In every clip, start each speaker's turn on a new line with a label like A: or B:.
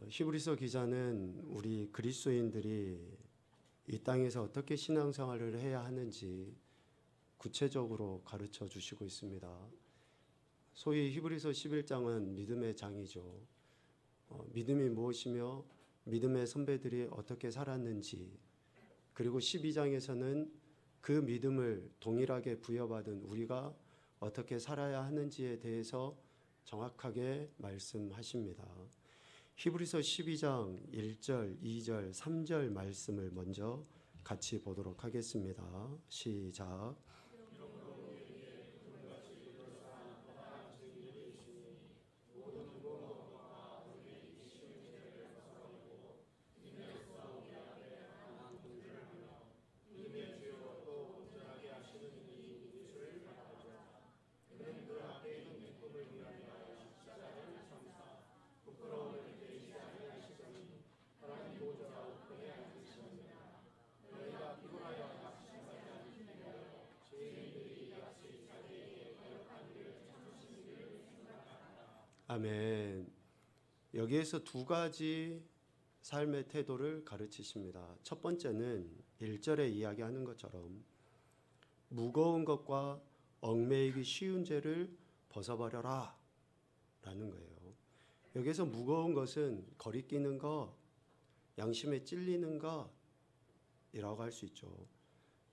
A: 히브리서 기자는 우리 그리스도인들이 이 땅에서 어떻게 신앙생활을 해야 하는지 구체적으로 가르쳐 주시고 있습니다. 소위 히브리서 11장은 믿음의 장이죠. 믿음이 무엇이며 믿음의 선배들이 어떻게 살았는지, 그리고 12장에서는 그 믿음을 동일하게 부여받은 우리가 어떻게 살아야 하는지에 대해서 정확하게 말씀하십니다. 히브리서 12장 1절, 2절, 3절 말씀을 먼저 같이 보도록 하겠습니다. 시작. 아멘. 여기에서 두 가지 삶의 태도를 가르치십니다. 첫 번째는 1절에 이야기하는 것처럼 무거운 것과 얽매이기 쉬운 죄를 벗어버려라 라는 거예요. 여기서 무거운 것은 거리끼는 것, 양심에 찔리는 것이라고 할 수 있죠.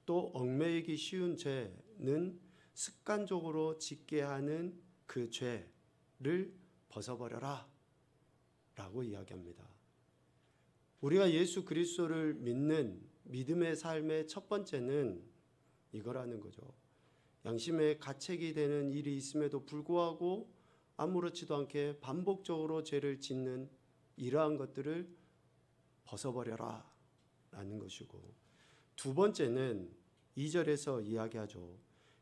A: 또 얽매이기 쉬운 죄는 습관적으로 짓게 하는 그 죄를 벗어버려라 라고 이야기합니다. 우리가 예수 그리스도를 믿는 믿음의 삶의 첫 번째는 이거라는 거죠. 양심에 가책이 되는 일이 있음에도 불구하고 아무렇지도 않게 반복적으로 죄를 짓는 이러한 것들을 벗어버려라 라는 것이고, 두 번째는 2절에서 이야기하죠.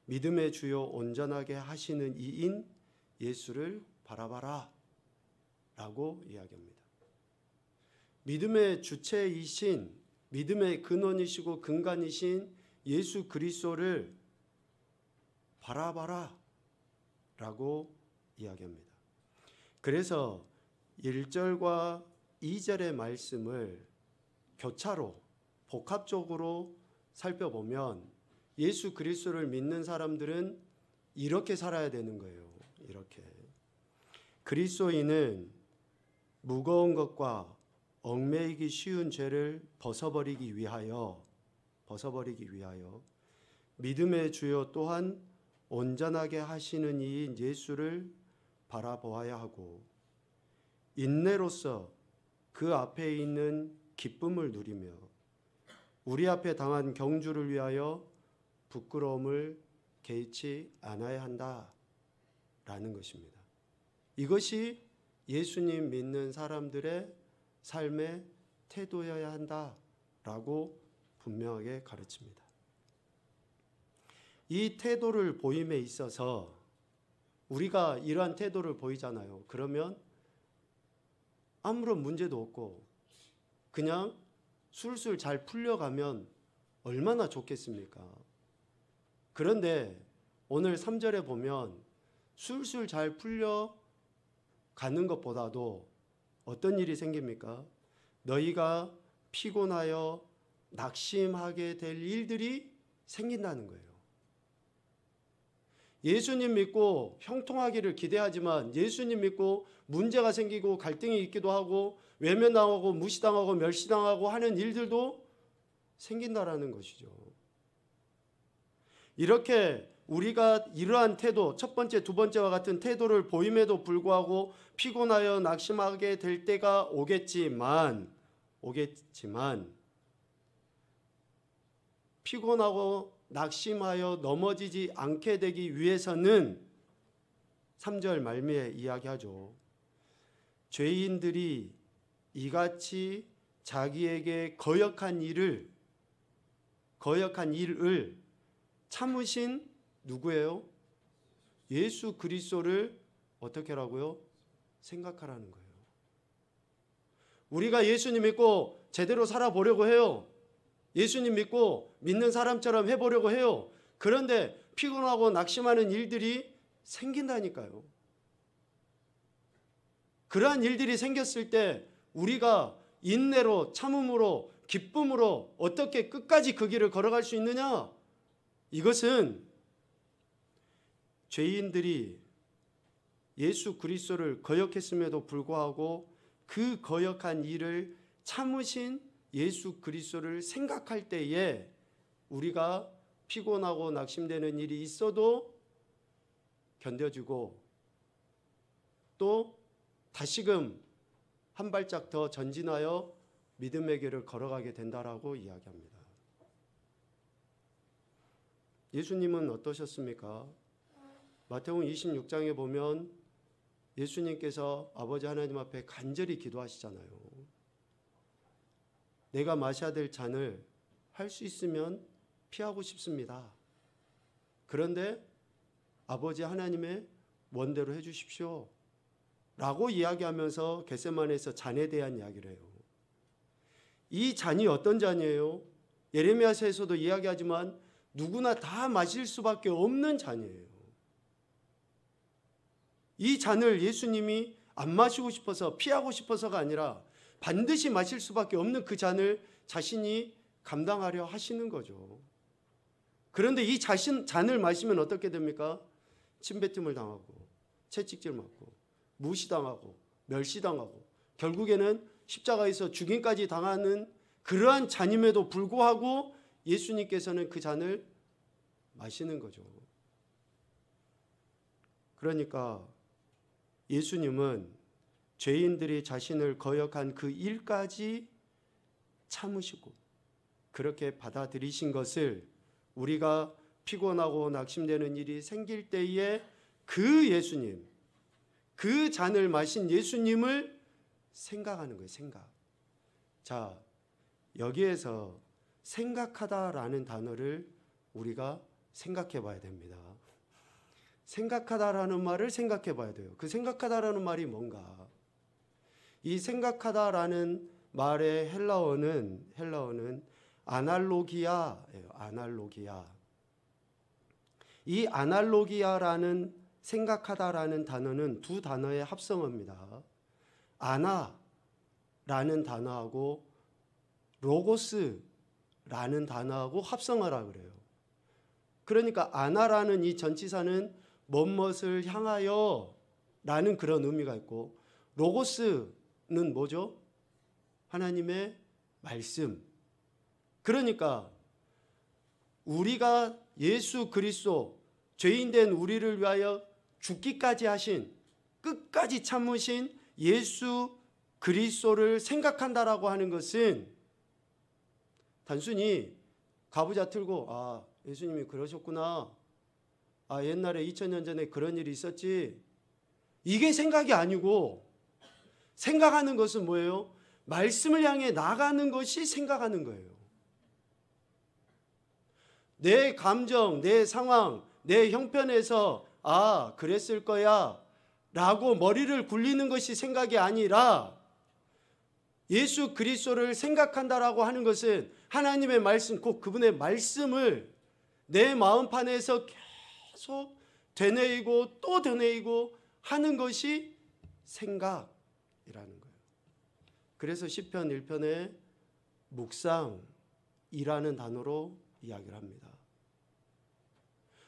A: 믿음의 주요 온전하게 하시는 이인 예수를 바라봐라 라고 이야기합니다. 믿음의 주체이신, 믿음의 근원이시고 근간이신 예수 그리스도를 바라봐라 라고 이야기합니다. 그래서 1절과 2절의 말씀을 교차로 복합적으로 살펴보면 예수 그리스도를 믿는 사람들은 이렇게 살아야 되는 거예요. 이렇게. 그리스도인은 무거운 것과 얽매이기 쉬운 죄를 벗어버리기 위하여 믿음의 주요 또한 온전하게 하시는 이인 예수를 바라보아야 하고, 인내로서 그 앞에 있는 기쁨을 누리며 우리 앞에 당한 경주를 위하여 부끄러움을 개의치 않아야 한다라는 것입니다. 이것이 예수님 믿는 사람들의 삶의 태도여야 한다라고 분명하게 가르칩니다. 이 태도를 보임에 있어서 우리가 이러한 태도를 보이잖아요. 그러면 아무런 문제도 없고 그냥 술술 잘 풀려가면 얼마나 좋겠습니까? 그런데 오늘 3절에 보면 술술 잘 풀려가는 것보다도 어떤 일이 생깁니까? 너희가 피곤하여 낙심하게 될 일들이 생긴다는 거예요. 예수님 믿고 형통하기를 기대하지만 예수님 믿고 문제가 생기고 갈등이 있기도 하고 외면당하고 무시당하고 멸시당하고 하는 일들도 생긴다라는 것이죠. 이렇게 우리가 이러한 태도, 첫 번째, 두 번째와 같은 태도를 보임에도 불구하고 피곤하여 낙심하게 될 때가 오겠지만 피곤하고 낙심하여 넘어지지 않게 되기 위해서는 3절 말미에 이야기하죠. 죄인들이 이같이 자기에게 거역한 일을 참으신 누구예요? 예수 그리스도를 어떻게 하라고요? 생각하라는 거예요. 우리가 예수님 믿고 제대로 살아보려고 해요. 예수님 믿고 믿는 사람처럼 해보려고 해요. 그런데 피곤하고 낙심하는 일들이 생긴다니까요. 그러한 일들이 생겼을 때 우리가 인내로, 참음으로, 기쁨으로 어떻게 끝까지 그 길을 걸어갈 수 있느냐? 이것은 죄인들이 예수 그리스도를 거역했음에도 불구하고 그 거역한 일을 참으신 예수 그리스도를 생각할 때에 우리가 피곤하고 낙심되는 일이 있어도 견뎌주고 또 다시금 한 발짝 더 전진하여 믿음의 길을 걸어가게 된다라고 이야기합니다. 예수님은 어떠셨습니까? 마태복음 26장에 보면 예수님께서 아버지 하나님 앞에 간절히 기도하시잖아요. 내가 마셔야 될 잔을 할 수 있으면 피하고 싶습니다. 그런데 아버지 하나님의 원대로 해주십시오 라고 이야기하면서 겟세마네에서 잔에 대한 이야기를 해요. 이 잔이 어떤 잔이에요? 예레미야서에서도 이야기하지만 누구나 다 마실 수밖에 없는 잔이에요. 이 잔을 예수님이 안 마시고 싶어서 피하고 싶어서가 아니라 반드시 마실 수밖에 없는 그 잔을 자신이 감당하려 하시는 거죠. 그런데 이 잔을 마시면 어떻게 됩니까? 침뱉음을 당하고 채찍질 맞고 무시당하고 멸시당하고 결국에는 십자가에서 죽임까지 당하는 그러한 잔임에도 불구하고 예수님께서는 그 잔을 마시는 거죠. 그러니까 예수님은 죄인들이 자신을 거역한 그 일까지 참으시고 그렇게 받아들이신 것을 우리가 피곤하고 낙심되는 일이 생길 때에 그 예수님, 그 잔을 마신 예수님을 생각하는 거예요. 생각. 자, 여기에서 생각하다라는 단어를 우리가 생각해 봐야 됩니다. 생각하다라는 말을 생각해 봐야 돼요. 그 생각하다라는 말이 뭔가? 이 생각하다라는 말의 헬라어는 아날로기아예요. 아날로기아. 이 아날로기아라는 생각하다라는 단어는 두 단어의 합성어입니다. 아나라는 단어하고 로고스라는 단어하고 합성어라 그래요. 그러니까 아나라는 이 전치사는 무엇을 향하여 라는 그런 의미가 있고 로고스는 뭐죠? 하나님의 말씀. 그러니까 우리가 예수 그리스도 죄인된 우리를 위하여 죽기까지 하신 끝까지 참으신 예수 그리스도를 생각한다라고 하는 것은 단순히 가부좌 틀고 예수님이 그러셨구나. 옛날에 2000년 전에 그런 일이 있었지. 이게 생각이 아니고 생각하는 것은 뭐예요? 말씀을 향해 나가는 것이 생각하는 거예요. 내 감정, 내 상황, 내 형편에서 그랬을 거야 라고 머리를 굴리는 것이 생각이 아니라 예수 그리스도를 생각한다라고 하는 것은 하나님의 말씀, 곧 그분의 말씀을 내 마음판에서 계속 되뇌이고 또 되뇌이고 하는 것이 생각이라는 거예요. 그래서 시편 1편에 묵상이라는 단어로 이야기를 합니다.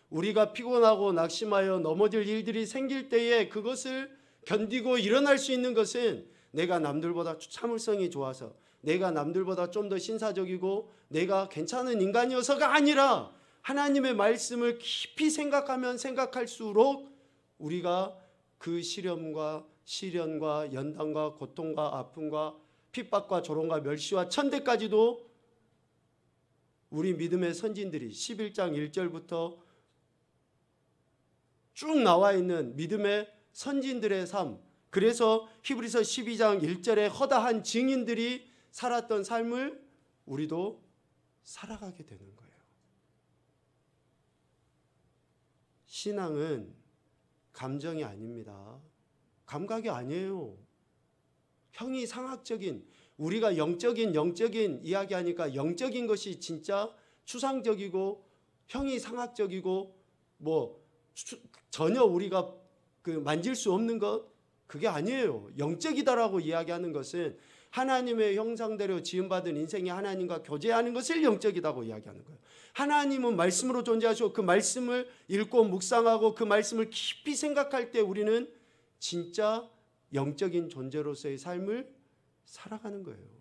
A: 우리가 피곤하고 낙심하여 넘어질 일들이 생길 때에 그것을 견디고 일어날 수 있는 것은 내가 남들보다 참을성이 좋아서 내가 남들보다 좀 더 신사적이고 내가 괜찮은 인간이어서가 아니라 하나님의 말씀을 깊이 생각하면 생각할수록 우리가 그 시련과 연단과 고통과 아픔과 핍박과 조롱과 멸시와 천대까지도 우리 믿음의 선진들이 11장 1절부터 쭉 나와 있는 믿음의 선진들의 삶, 그래서 히브리서 12장 1절에 허다한 증인들이 살았던 삶을 우리도 살아가게 되는 거예요. 신앙은 감정이 아닙니다. 감각이 아니에요. 형이상학적인, 우리가 영적인 이야기하니까 영적인 것이 진짜 추상적이고 형이상학적이고 전혀 우리가 만질 수 없는 것, 그게 아니에요. 영적이다라고 이야기하는 것은 하나님의 형상대로 지음받은 인생이 하나님과 교제하는 것을 영적이다고 이야기하는 거예요. 하나님은 말씀으로 존재하시고 그 말씀을 읽고 묵상하고 그 말씀을 깊이 생각할 때 우리는 진짜 영적인 존재로서의 삶을 살아가는 거예요.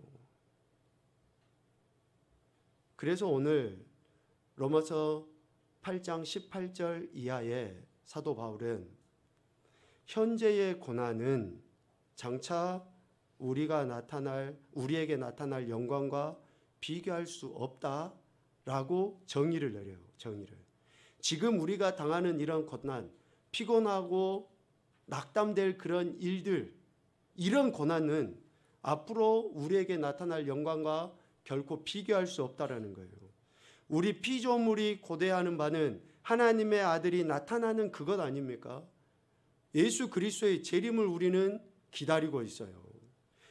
A: 그래서 오늘 로마서 8장 18절 이하의 사도 바울은 현재의 고난은 장차 우리에게 나타날 영광과 비교할 수 없다라고 정의를 내려요. 정의를. 지금 우리가 당하는 이런 고난, 피곤하고 낙담될 그런 일들, 이런 고난은 앞으로 우리에게 나타날 영광과 결코 비교할 수 없다라는 거예요. 우리 피조물이 고대하는 바는 하나님의 아들이 나타나는 그것 아닙니까? 예수 그리스도의 재림을 우리는 기다리고 있어요.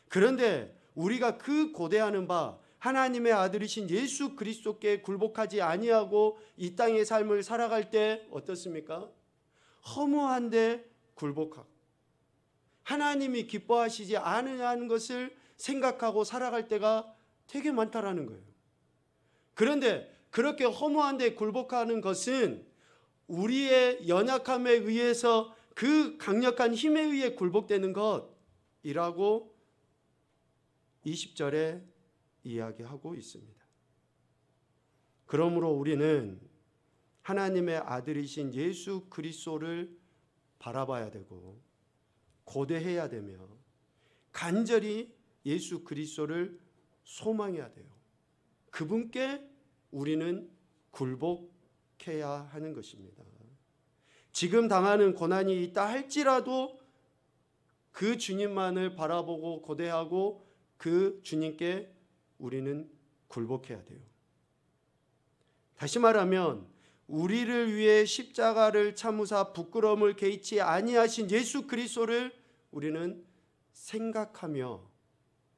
A: 그런데 우리가 그 고대하는 바 하나님의 아들이신 예수 그리스도께 굴복하지 아니하고 이 땅의 삶을 살아갈 때 어떻습니까? 허무한데 굴복하고 하나님이 기뻐하시지 않으냐는 것을 생각하고 살아갈 때가 되게 많다라는 거예요. 그런데 그렇게 허무한데 굴복하는 것은 우리의 연약함에 의해서 그 강력한 힘에 의해 굴복되는 것이라고 20절에 이야기하고 있습니다. 그러므로 우리는 하나님의 아들이신 예수 그리스도를 바라봐야 되고 고대해야 되며 간절히 예수 그리스도를 소망해야 돼요. 그분께 우리는 굴복해야 하는 것입니다. 지금 당하는 고난이 있다 할지라도 그 주님만을 바라보고 고대하고 그 주님께 우리는 굴복해야 돼요. 다시 말하면 우리를 위해 십자가를 참으사 부끄러움을 개의치 아니하신 예수 그리스도를 우리는 생각하며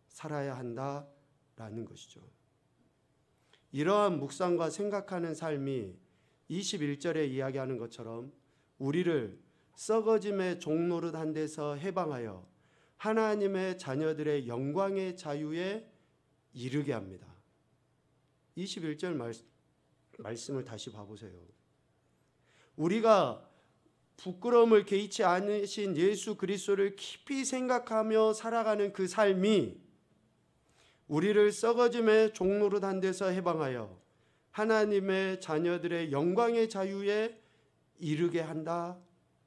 A: 살아야 한다라는 것이죠. 이러한 묵상과 생각하는 삶이 21절에 이야기하는 것처럼 우리를 썩어짐의 종노릇한 데서 해방하여 하나님의 자녀들의 영광의 자유에 이르게 합니다. 21절 말씀을 다시 봐보세요. 우리가 부끄러움을 개의치 않으신 예수 그리스도를 깊이 생각하며 살아가는 그 삶이 우리를 썩어짐의 종노릇한 데서 해방하여 하나님의 자녀들의 영광의 자유에 이르게 한다라는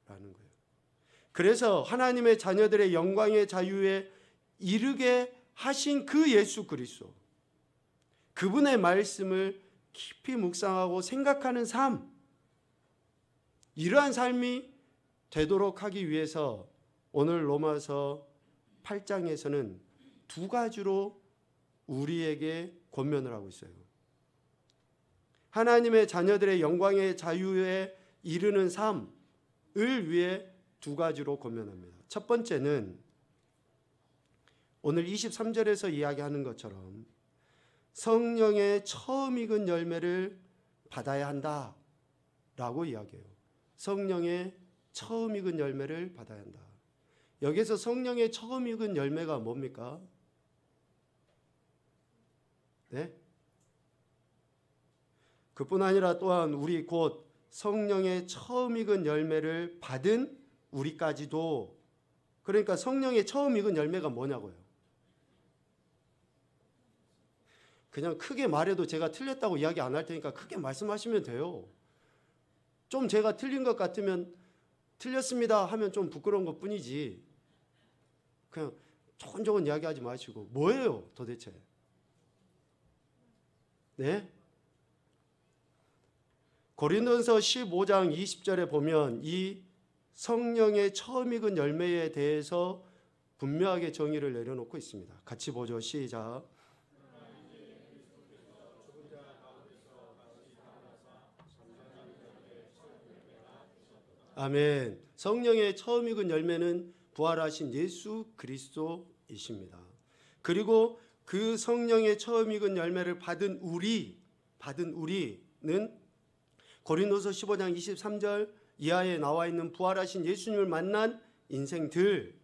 A: 거예요. 그래서 하나님의 자녀들의 영광의 자유에 이르게 하신 그 예수 그리스도, 그분의 말씀을 깊이 묵상하고 생각하는 삶, 이러한 삶이 되도록 하기 위해서 오늘 로마서 8장에서는 두 가지로 우리에게 권면을 하고 있어요. 하나님의 자녀들의 영광의 자유에 이르는 삶을 위해 두 가지로 권면합니다. 첫 번째는 오늘 23절에서 이야기하는 것처럼 성령의 처음 익은 열매를 받아야 한다라고 이야기해요. 성령의 처음 익은 열매를 받아야 한다. 여기서 성령의 처음 익은 열매가 뭡니까? 네? 그뿐 아니라 또한 우리 곧 성령의 처음 익은 열매를 받은 우리까지도, 그러니까 성령의 처음 익은 열매가 뭐냐고요. 그냥 크게 말해도 제가 틀렸다고 이야기 안 할 테니까 크게 말씀하시면 돼요. 좀 제가 틀린 것 같으면 틀렸습니다 하면 좀 부끄러운 것 뿐이지, 그냥 조곤조곤 이야기하지 마시고 뭐예요 도대체? 네? 고린도전서 15장 20절에 보면 이 성령의 처음 익은 열매에 대해서 분명하게 정의를 내려놓고 있습니다. 같이 보죠. 시작. 아멘. 성령의 처음 익은 열매는 부활하신 예수 그리스도이십니다. 그리고 그 성령의 처음 익은 열매를 받은 우리는 고린도서 15장 23절 이하에 나와 있는 부활하신 예수님을 만난 인생들,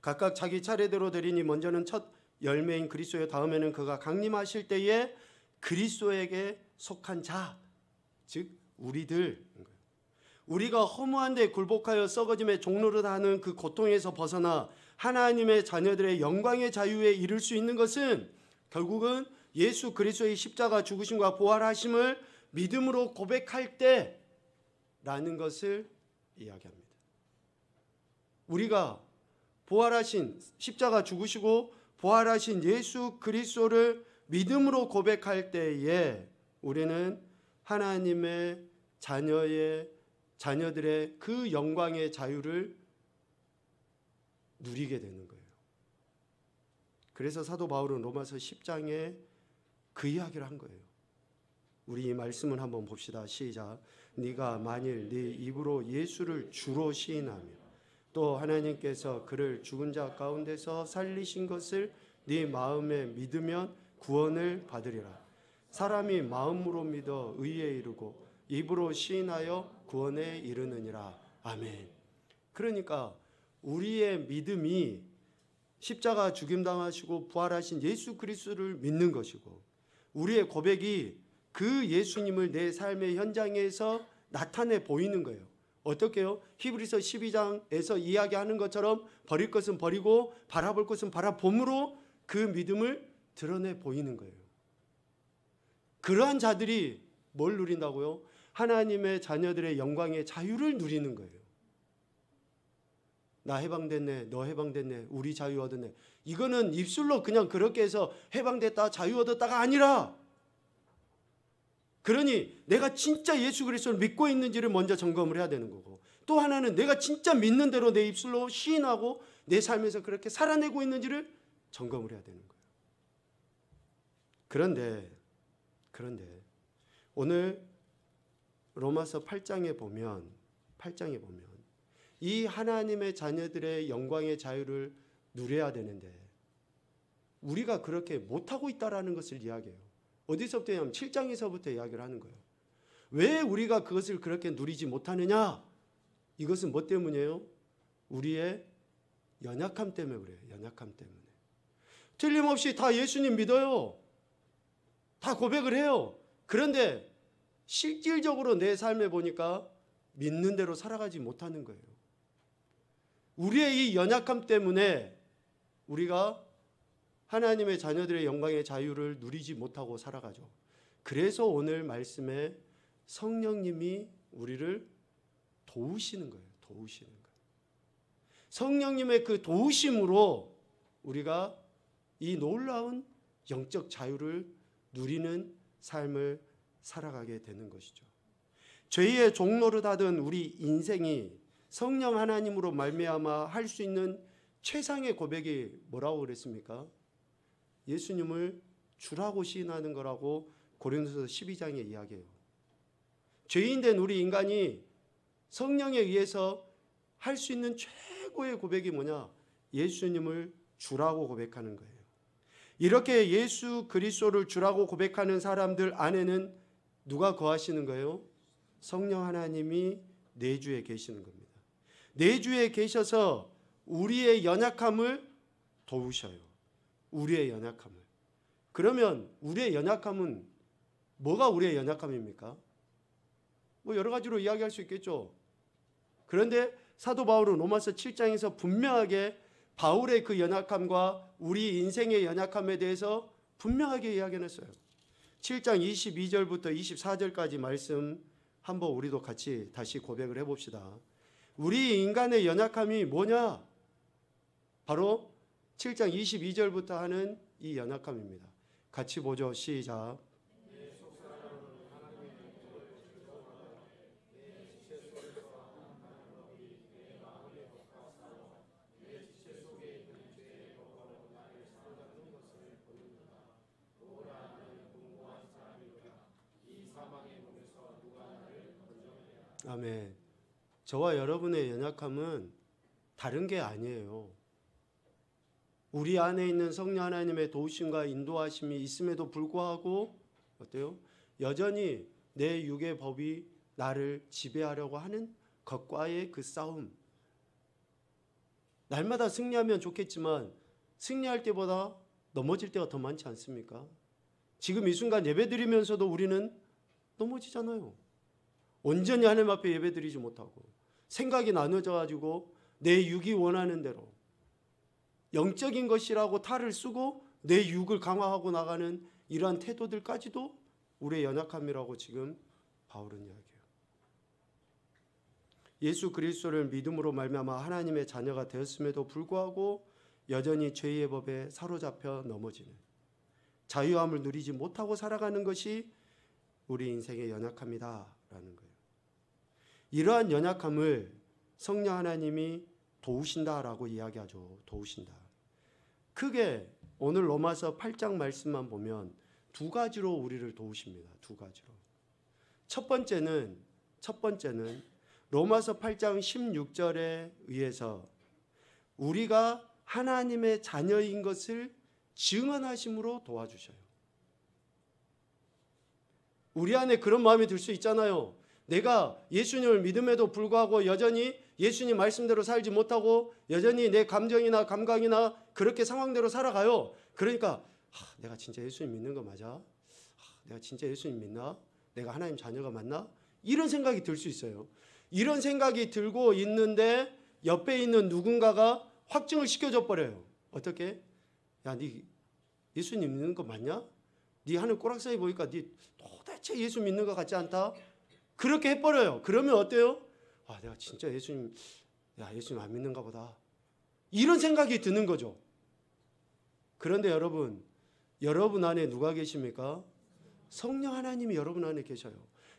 A: 각각 자기 차례대로 드리니 먼저는 첫 열매인 그리스도요, 다음에는 그가 강림하실 때에 그리스도에게 속한 자, 즉 우리들, 우리가 허무한 데 굴복하여 썩어짐의 종로를 하는 그 고통에서 벗어나 하나님의 자녀들의 영광의 자유에 이를 수 있는 것은 결국은 예수 그리스도의 십자가 죽으심과 부활하심을 믿음으로 고백할 때라는 것을 이야기합니다. 우리가 부활하신, 십자가 죽으시고 부활하신 예수 그리스도를 믿음으로 고백할 때에 우리는 하나님의 자녀들의 그 영광의 자유를 누리게 되는 거예요. 그래서 사도 바울은 로마서 10장에 그 이야기를 한 거예요. 우리 이 말씀을 한번 봅시다. 시작. 네가 만일 네 입으로 예수를 주로 시인하며 또 하나님께서 그를 죽은 자 가운데서 살리신 것을 네 마음에 믿으면 구원을 받으리라. 사람이 마음으로 믿어 의에 이르고 입으로 시인하여 구원에 이르느니라. 아멘. 그러니까 우리의 믿음이 십자가 죽임당하시고 부활하신 예수 그리스도를 믿는 것이고, 우리의 고백이 그 예수님을 내 삶의 현장에서 나타내 보이는 거예요. 어떻게요? 히브리서 12장에서 이야기하는 것처럼 버릴 것은 버리고 바라볼 것은 바라봄으로 그 믿음을 드러내 보이는 거예요. 그러한 자들이 뭘 누린다고요? 하나님의 자녀들의 영광의 자유를 누리는 거예요. 나 해방됐네, 너 해방됐네, 우리 자유 얻었네. 이거는 입술로 그냥 그렇게 해서 해방됐다, 자유 얻었다가 아니라, 그러니 내가 진짜 예수 그리스도를 믿고 있는지를 먼저 점검을 해야 되는 거고, 또 하나는 내가 진짜 믿는 대로 내 입술로 시인하고 내 삶에서 그렇게 살아내고 있는지를 점검을 해야 되는 거예요. 그런데 오늘 로마서 8장에 보면 이 하나님의 자녀들의 영광의 자유를 누려야 되는데 우리가 그렇게 못하고 있다라는 것을 이야기해요. 어디서부터 하냐면 7장에서부터 이야기를 하는 거예요. 왜 우리가 그것을 그렇게 누리지 못하느냐? 이것은 뭐 때문이에요? 우리의 연약함 때문에 그래요. 연약함 때문에. 틀림없이 다 예수님 믿어요. 다 고백을 해요. 그런데 실질적으로 내 삶에 보니까 믿는 대로 살아가지 못하는 거예요. 우리의 이 연약함 때문에 우리가 하나님의 자녀들의 영광의 자유를 누리지 못하고 살아가죠. 그래서 오늘 말씀에 성령님이 우리를 도우시는 거예요. 성령님의 그 도우심으로 우리가 이 놀라운 영적 자유를 누리는 삶을 살아가게 되는 것이죠. 죄의 종로를 하던 우리 인생이 성령 하나님으로 말미암아 할 수 있는 최상의 고백이 뭐라고 그랬습니까? 예수님을 주라고 시인하는 거라고 고린도서 12장에 이야기해요. 죄인된 우리 인간이 성령에 의해서 할 수 있는 최고의 고백이 뭐냐? 예수님을 주라고 고백하는 거예요. 이렇게 예수 그리스도를 주라고 고백하는 사람들 안에는 누가 거하시는 거예요? 성령 하나님이 내주에 계시는 겁니다. 내주에 계셔서 우리의 연약함을 도우셔요. 우리의 연약함을. 그러면 우리의 연약함은 뭐가 우리의 연약함입니까? 뭐 여러 가지로 이야기할 수 있겠죠. 그런데 사도 바울은 로마서 7장에서 분명하게 바울의 그 연약함과 우리 인생의 연약함에 대해서 분명하게 이야기했어요. 7장 22절부터 24절까지 말씀 한번 우리도 같이 다시 고백을 해봅시다. 우리 인간의 연약함이 뭐냐? 바로 7장 22절부터 하는 이 연약함입니다. 같이 보죠. 시작. 아멘. 저와 여러분의 연약함은 다른 게 아니에요. 우리 안에 있는 성령 하나님의 도우심과 인도하심이 있음에도 불구하고 어때요? 여전히 내 육의 법이 나를 지배하려고 하는 것과의 그 싸움. 날마다 승리하면 좋겠지만 승리할 때보다 넘어질 때가 더 많지 않습니까? 지금 이 순간 예배드리면서도 우리는 넘어지잖아요. 온전히 하나님 앞에 예배드리지 못하고 생각이 나눠져 가지고 내 육이 원하는 대로 영적인 것이라고 탈을 쓰고 내 육을 강화하고 나가는 이러한 태도들까지도 우리의 연약함이라고 지금 바울은 이야기해요. 예수 그리스도를 믿음으로 말미암아 하나님의 자녀가 되었음에도 불구하고 여전히 죄의 법에 사로잡혀 넘어지는, 자유함을 누리지 못하고 살아가는 것이 우리 인생의 연약함이다라는 거예요. 이러한 연약함을 성령 하나님이 도우신다라고 이야기하죠. 도우신다. 크게 오늘 로마서 8장 말씀만 보면 두 가지로 우리를 도우십니다. 두 가지로. 첫 번째는 로마서 8장 16절에 의해서 우리가 하나님의 자녀인 것을 증언하심으로 도와주셔요. 우리 안에 그런 마음이 들 수 있잖아요. 내가 예수님을 믿음에도 불구하고 여전히 예수님 말씀대로 살지 못하고 여전히 내 감정이나 감각이나 그렇게 상황대로 살아가요. 그러니까 내가 진짜 예수님 믿는 거 맞아? 내가 진짜 예수님 믿나? 내가 하나님 자녀가 맞나? 이런 생각이 들 수 있어요. 이런 생각이 들고 있는데 옆에 있는 누군가가 확증을 시켜줘 버려요. 어떻게? 야, 네 예수님 믿는 거 맞냐? 네 하는 꼬락서리 보니까 네 도대체 예수 믿는 것 같지 않다? 그렇게 해버려요. 그러면 어때요? 내가 진짜 예수님 안 믿는가 보다. 이런 생각이 드는 거죠. 그런데 여러분 안에 누가 계십니까? 성령 하나님이 여러분 안에 계셔요.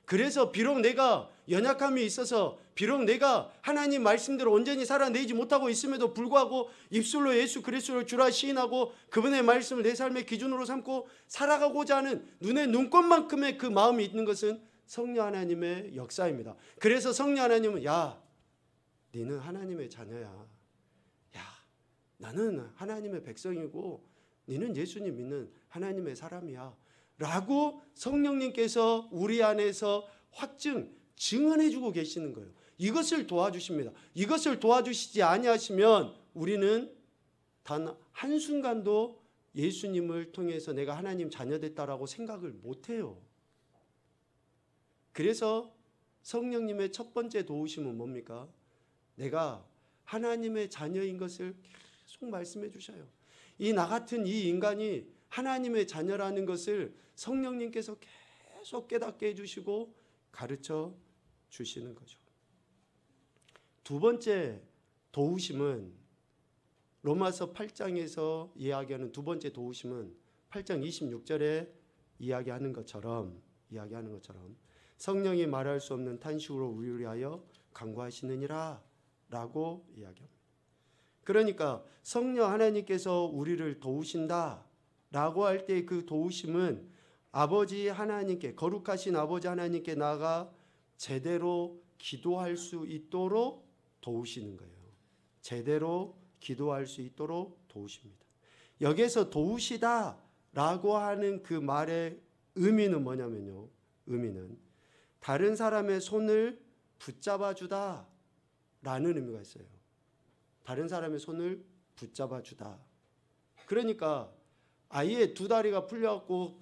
A: 그래서 비록 내가 연약함이 있어서 비록 내가 하나님 말씀대로 온전히 살아내지 못하고 있음에도 불구하고 입술로 예수 그리스도를 주라 시인하고 그분의 말씀을 내 삶의 기준으로 삼고 살아가고자 하는 눈의 눈꽃만큼의 그 마음이 있는 것은 성령 하나님의 역사입니다. 그래서 성령 하나님은 너는 하나님의 자녀야. 나는 하나님의 백성이고 너는 예수님 믿는 하나님의 사람이야. 라고 성령님께서 우리 안에서 증언해주고 계시는 거예요. 이것을 도와주십니다. 이것을 도와주시지 아니하시면 우리는 단 한순간도 예수님을 통해서 내가 하나님 자녀됐다라고 생각을 못해요. 그래서 성령님의 첫 번째 도우심은 뭡니까? 내가 하나님의 자녀인 것을 계속 말씀해 주셔요. 나 같은 이 인간이 하나님의 자녀라는 것을 성령님께서 계속 깨닫게 해주시고 가르쳐 주시는 거죠. 두 번째 도우심은 로마서 8장에서 이야기하는 두 번째 도우심은 8장 26절에 이야기하는 것처럼 성령이 말할 수 없는 탄식으로 우리를 위하여 간구하시느니라 라고 이야기합니다. 그러니까 성령 하나님께서 우리를 도우신다 라고 할 때 그 도우심은 아버지 하나님께, 거룩하신 아버지 하나님께 나아가 제대로 기도할 수 있도록 도우시는 거예요. 제대로 기도할 수 있도록 도우십니다. 여기에서 도우시다 라고 하는 그 말의 의미는 뭐냐면요. 의미는 다른 사람의 손을 붙잡아 주다 라는 의미가 있어요. 다른 사람의 손을 붙잡아 주다. 그러니까 아예 두 다리가 풀려갖고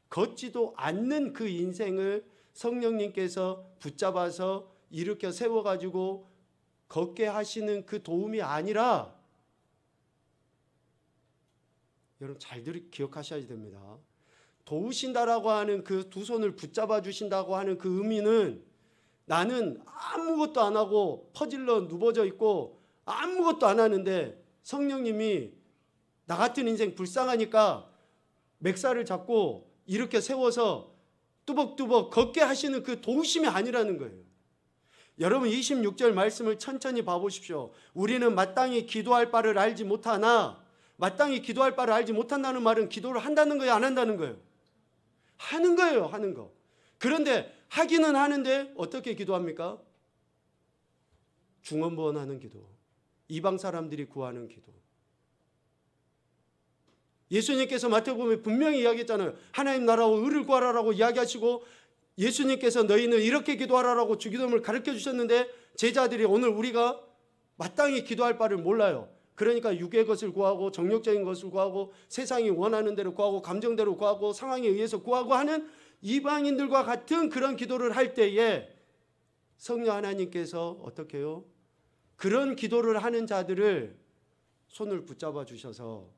A: 걷지도 않는 그 인생을 성령님께서 붙잡아서 일으켜 세워가지고 걷게 하시는 그 도움이 아니라, 여러분 잘 기억하셔야 됩니다. 도우신다라고 하는 그 두 손을 붙잡아 주신다고 하는 그 의미는 나는 아무것도 안 하고 퍼질러 누워져 있고 아무것도 안 하는데 성령님이 나 같은 인생 불쌍하니까 맥살을 잡고 일으켜 세워서 뚜벅뚜벅 걷게 하시는 그 도우심이 아니라는 거예요. 여러분 26절 말씀을 천천히 봐보십시오. 우리는 마땅히 기도할 바를 알지 못하나, 마땅히 기도할 바를 알지 못한다는 말은 기도를 한다는 거예요, 안 한다는 거예요? 하는 거예요, 하는 거. 그런데 하기는 하는데 어떻게 기도합니까? 중언부언하는 기도, 이방 사람들이 구하는 기도. 예수님께서 마태복음에 분명히 이야기했잖아요. 하나님 나라와 의를 구하라라고 이야기하시고 예수님께서 너희는 이렇게 기도하라라고 주기도문을 가르쳐 주셨는데 제자들이 오늘 우리가 마땅히 기도할 바를 몰라요. 그러니까 육의 것을 구하고 정욕적인 것을 구하고 세상이 원하는 대로 구하고 감정대로 구하고 상황에 의해서 구하고 하는 이방인들과 같은 그런 기도를 할 때에 성령 하나님께서 어떻게 해요? 그런 기도를 하는 자들을 손을 붙잡아 주셔서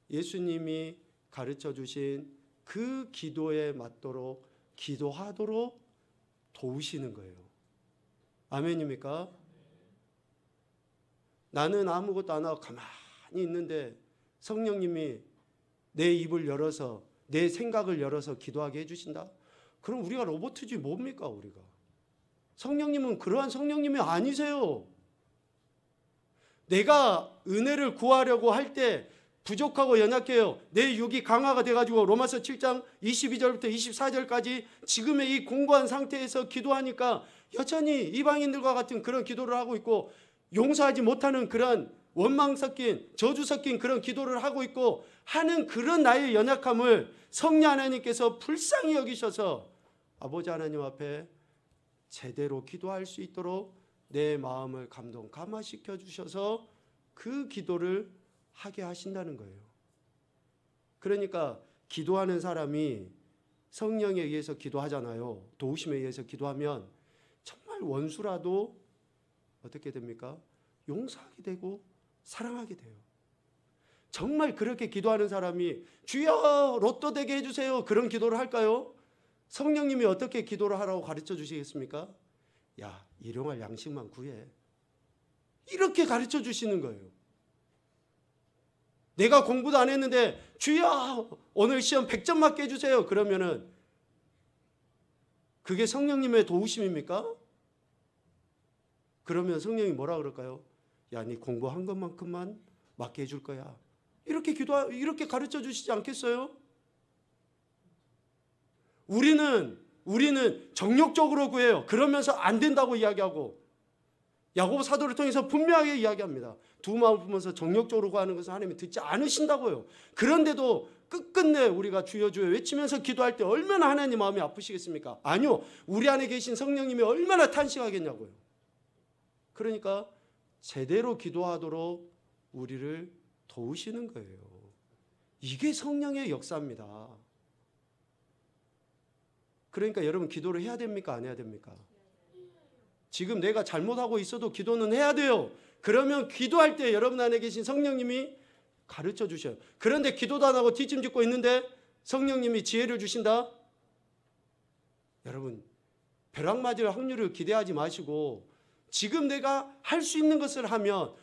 A: 예수님이 가르쳐 주신 그 기도에 맞도록 기도하도록 도우시는 거예요. 아멘입니까? 나는 아무것도 안 하고 가만히 있는데 성령님이 내 입을 열어서 내 생각을 열어서 기도하게 해주신다? 그럼 우리가 로봇이지 뭡니까 우리가? 성령님은 그러한 성령님이 아니세요. 내가 은혜를 구하려고 할 때 부족하고 연약해요. 내 육이 강화가 돼가지고 로마서 7장 22절부터 24절까지 지금의 이 공고한 상태에서 기도하니까 여전히 이방인들과 같은 그런 기도를 하고 있고 용서하지 못하는 그런 원망 섞인 저주 섞인 그런 기도를 하고 있고 하는 그런 나의 연약함을 성령 하나님께서 불쌍히 여기셔서 아버지 하나님 앞에 제대로 기도할 수 있도록 내 마음을 감화시켜 주셔서 그 기도를 하게 하신다는 거예요. 그러니까 기도하는 사람이 성령에 의해서 기도하잖아요. 도우심에 의해서 기도하면 정말 원수라도 어떻게 됩니까? 용서하게 되고 사랑하게 돼요. 정말 그렇게 기도하는 사람이 주여 로또 되게 해주세요 그런 기도를 할까요? 성령님이 어떻게 기도를 하라고 가르쳐 주시겠습니까? 야, 일용할 양식만 구해. 이렇게 가르쳐 주시는 거예요. 내가 공부도 안 했는데 주여 오늘 시험 100점 맞게 해주세요 그러면은 그게 성령님의 도우심입니까? 그러면 성령이 뭐라 그럴까요? 야, 네 공부한 것만큼만 맞게 해줄 거야. 이렇게 가르쳐 주시지 않겠어요? 우리는 정욕적으로 구해요. 그러면서 안 된다고 이야기하고 야고보 사도를 통해서 분명하게 이야기합니다. 두 마음을 품어서 정욕적으로 구하는 것은 하나님이 듣지 않으신다고요. 그런데도 끝끝내 우리가 주여 주여 외치면서 기도할 때 얼마나 하나님 마음이 아프시겠습니까? 아니요. 우리 안에 계신 성령님이 얼마나 탄식하겠냐고요. 그러니까 제대로 기도하도록 우리를 도우시는 거예요. 이게 성령의 역사입니다. 그러니까 여러분 기도를 해야 됩니까? 안 해야 됩니까? 지금 내가 잘못하고 있어도 기도는 해야 돼요. 그러면 기도할 때 여러분 안에 계신 성령님이 가르쳐 주셔요. 그런데 기도도 안 하고 뒷짐짓고 있는데 성령님이 지혜를 주신다? 여러분 벼락 맞을 확률을 기대하지 마시고 지금 내가 할 수 있는 것을 하면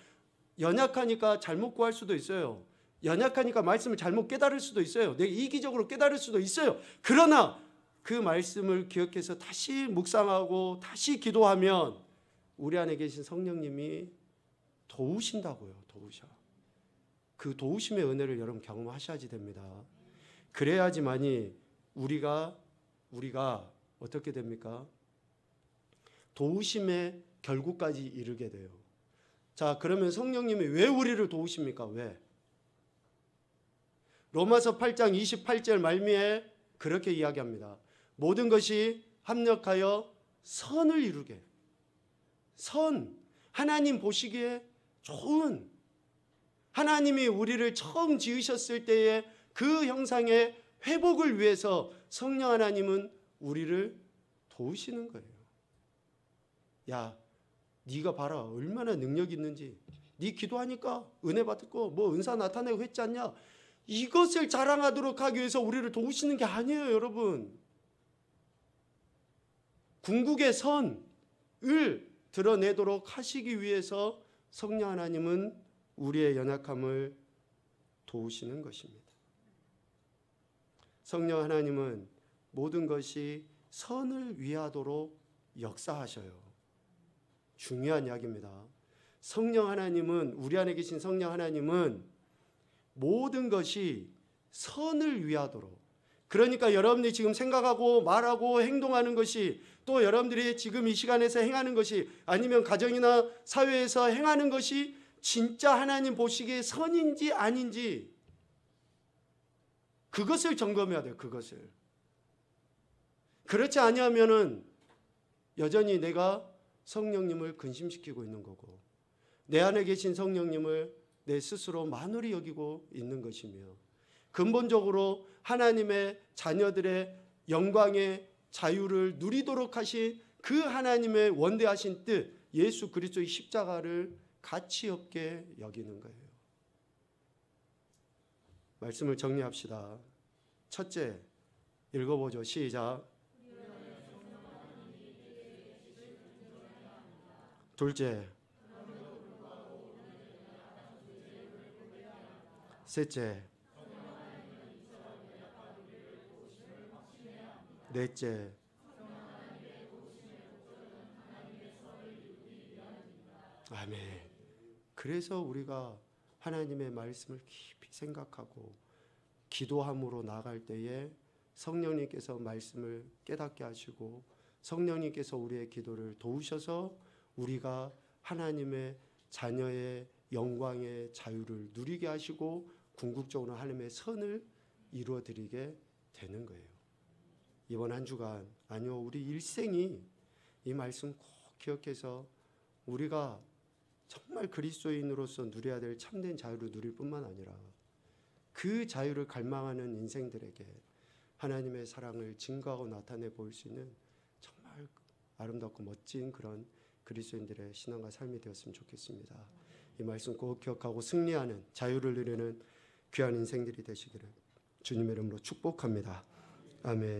A: 연약하니까 잘못 구할 수도 있어요. 연약하니까 말씀을 잘못 깨달을 수도 있어요. 내가 이기적으로 깨달을 수도 있어요. 그러나 그 말씀을 기억해서 다시 묵상하고 다시 기도하면 우리 안에 계신 성령님이 도우신다고요. 도우셔. 그 도우심의 은혜를 여러분 경험하셔야지 됩니다. 그래야지만이 우리가 어떻게 됩니까? 도우심의 결국까지 이르게 돼요. 자, 그러면 성령님이 왜 우리를 도우십니까? 왜? 로마서 8장 28절 말미에 그렇게 이야기합니다. 모든 것이 합력하여 선을 이루게. 선. 하나님 보시기에 좋은. 하나님이 우리를 처음 지으셨을 때의 그 형상의 회복을 위해서 성령 하나님은 우리를 도우시는 거예요. 야, 네가 봐라 얼마나 능력 있는지. 네 기도하니까 은혜 받고 뭐 은사 나타내고 했지 않냐. 이것을 자랑하도록 하기 위해서 우리를 도우시는 게 아니에요, 여러분. 궁극의 선을 드러내도록 하시기 위해서 성령 하나님은 우리의 연약함을 도우시는 것입니다. 성령 하나님은 모든 것이 선을 위하도록 역사하셔요. 중요한 이야기입니다. 성령 하나님은 우리 안에 계신 성령 하나님은 모든 것이 선을 위하도록 그러니까 여러분들이 지금 생각하고 말하고 행동하는 것이 또 여러분들이 지금 이 시간에서 행하는 것이 아니면 가정이나 사회에서 행하는 것이 진짜 하나님 보시기에 선인지 아닌지 그것을 점검해야 돼요. 그것을. 그렇지 아니하면은 여전히 내가 성령님을 근심시키고 있는 거고, 내 안에 계신 성령님을 내 스스로 만홀히 여기고 있는 것이며, 근본적으로 하나님의 자녀들의 영광의 자유를 누리도록 하신 그 하나님의 원대하신 뜻, 예수 그리스도의 십자가를 가치 없게 여기는 거예요. 말씀을 정리합시다. 첫째, 읽어보죠. 시작. 둘째, 셋째, 넷째, 아멘. 그래서 우리가 하나님의 말씀을 깊이 생각하고 기도함으로 나갈 때에 성령님께서 말씀을 깨닫게 하시고 성령님께서 우리의 기도를 도우셔서 우리가 하나님의 자녀의 영광의 자유를 누리게 하시고 궁극적으로 하나님의 선을 이루어 드리게 되는 거예요. 이번 한 주간, 아니요, 우리 일생이 이 말씀 꼭 기억해서 우리가 정말 그리스도인으로서 누려야 될 참된 자유를 누릴 뿐만 아니라 그 자유를 갈망하는 인생들에게 하나님의 사랑을 증거하고 나타내 보일 수 있는 정말 아름답고 멋진 그런 그리스도인들의 신앙과 삶이 되었으면 좋겠습니다. 이 말씀 꼭 기억하고 승리하는 자유를 누리는 귀한 인생들이 되시기를 주님의 이름으로 축복합니다. 아멘.